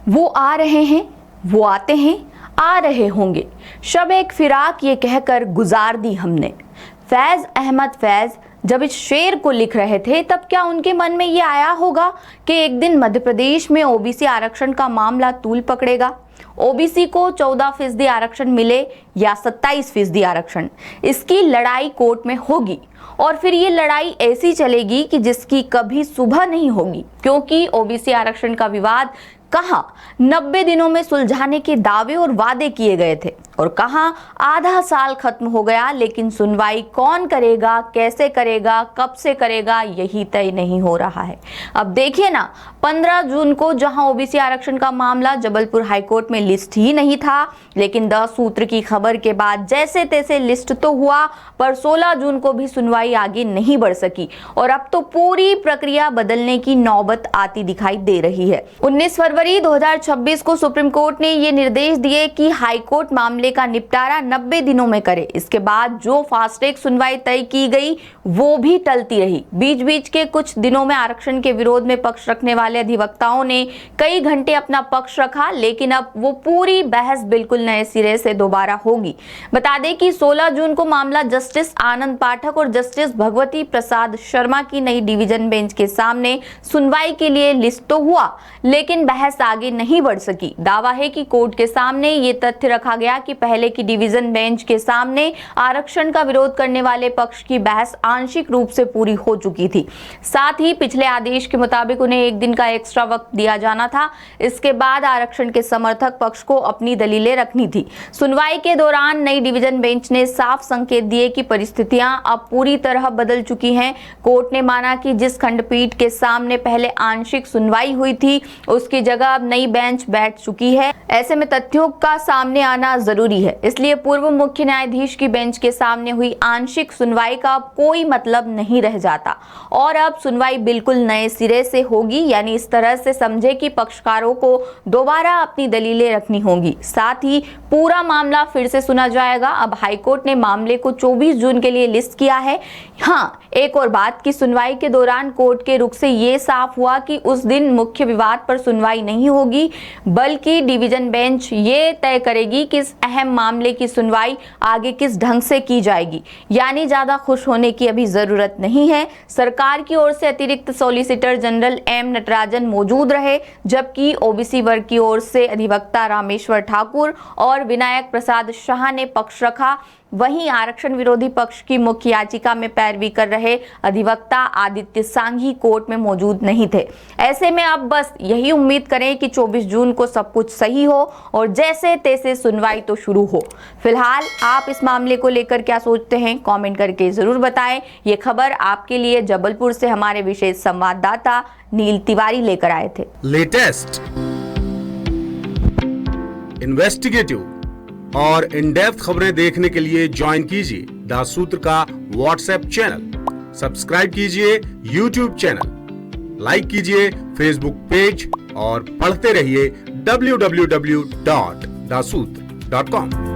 वो आ रहे हैं, वो आते हैं, आ रहे होंगे, शब एक फिराक ये कहकर गुजार दी हमने। फैज अहमद फैज जब इस शेर को लिख रहे थे तब क्या उनके मन में ये आया होगा कि एक दिन मध्य प्रदेश में ओबीसी आरक्षण का मामला तूल पकड़ेगा? ओबीसी को 14% आरक्षण मिले या 27% आरक्षण, इसकी लड़ाई कोर्ट में होगी और फिर ये लड़ाई ऐसी चलेगी कि जिसकी कभी सुबह नहीं होगी, क्योंकि ओबीसी आरक्षण का विवाद कहां 90 दिनों में सुलझाने के दावे और वादे किए गए थे और कहां आधा साल खत्म हो गया, लेकिन सुनवाई कौन करेगा, कैसे करेगा, कब से करेगा, यही तय नहीं हो रहा है। अब देखिए ना, 15 जून को जहां ओबीसी आरक्षण का मामला जबलपुर हाईकोर्ट में लिस्ट ही नहीं था, लेकिन 10 सूत्र की खबर के बाद जैसे तैसे लिस्ट तो हुआ, पर 16 जून को भी सुनवाई आगे नहीं बढ़ सकी और अब तो पूरी प्रक्रिया बदलने की नौबत आती दिखाई दे रही है। 19 फरवरी 2026 को सुप्रीम कोर्ट ने ये निर्देश दिए कि हाईकोर्ट मामले का निपटारा 90 दिनों में करे। इसके बाद जो फास्ट ट्रैक सुनवाई तय की गई वो भी टलती रही। बीच बीच के कुछ दिनों में आरक्षण के विरोध में पक्ष रखने वाले अधिवक्ताओं ने कई घंटे अपना पक्ष रखा, लेकिन अब वो पूरी बहस बिल्कुल नए सिरे से दोबारा होगी। बता दें कि 16 जून को मामला जस्टिस आनंद पाठक और जस्टिस भगवती प्रसाद शर्मा की नई डिवीजन बेंच के सामने सुनवाई के लिए लिस्ट तो हुआ, लेकिन बहस आगे नहीं बढ़ सकी। दावा है कि कोर्ट के सामने ये तथ्य रखा गया कि पहले की डिवीजन बेंच के सामने आरक्षण का विरोध करने वाले पक्ष की बहस आंशिक रूप से पूरी हो चुकी थी। साथ ही पिछले आदेश के मुताबिक उन्हें एक दिन का एक्स्ट्रा वक्त दिया जाना था। इसके बाद आरक्षण के समर्थक पक्ष को अपनी दलीलें रखनी थी। सुनवाई के दौरान नई डिवीजन बेंच ने साफ संकेत दिए कि परिस्थितियां अब पूरी तरह बदल चुकी हैं। कोर्ट ने माना कि जिस खंडपीठ के सामने पहले आंशिक सुनवाई हुई थी, उसकी जगह अब नई बेंच बैठ चुकी है। ऐसे में तथ्यों का सामने आना जरूरी है, इसलिए पूर्व मुख्य न्यायाधीश की बेंच के सामने हुई आंशिक सुनवाई का कोई मतलब नहीं रह जाता और अब सुनवाई बिल्कुल नए सिरे से होगी। यानी इस तरह से समझे कि पक्षकारों को दोबारा अपनी दलीलें रखनी होंगी, साथ ही पूरा मामला फिर से सुना जाएगा। अब हाईकोर्ट ने मामले को 24 जून के लिए लिस्ट किया है। हाँ, एक और बात कि सुनवाई के दौरान कोर्ट के रुख से ये साफ हुआ कि उस दिन मुख्य विवाद पर सुनवाई नहीं होगी, बल्कि डिवीजन बेंच ये तय करेगी कि इस अहम मामले की सुनवाई आगे किस ढंग से की जाएगी। यानी ज्यादा खुश होने की अभी जरूरत नहीं है। सरकार की ओर से अतिरिक्त सॉलिसिटर जनरल एम नटराजन मौजूद रहे, जबकि ओबीसी वर्ग की ओर से अधिवक्ता रामेश्वर ठाकुर और विनायक प्रसाद शाह ने पक्ष रखा। वहीं आरक्षण विरोधी पक्ष की मुख्य याचिका में पैरवी कर रहे अधिवक्ता आदित्य सांघी कोर्ट में मौजूद नहीं थे। ऐसे में अब बस यही उम्मीद करें कि 24 जून को सब कुछ सही हो और जैसे तैसे सुनवाई तो शुरू हो। फिलहाल आप इस मामले को लेकर क्या सोचते हैं, कमेंट करके जरूर बताएं। ये खबर आपके लिए जबलपुर से हमारे विशेष संवाददाता नील तिवारी लेकर आए थे। लेटेस्ट, इन्वेस्टिगेटिव और इन डेप्थ खबरें देखने के लिए ज्वाइन कीजिए द सूत्र का व्हाट्सएप चैनल, सब्सक्राइब कीजिए यूट्यूब चैनल, लाइक कीजिए फेसबुक पेज और पढ़ते रहिए www.daसूत्र.com।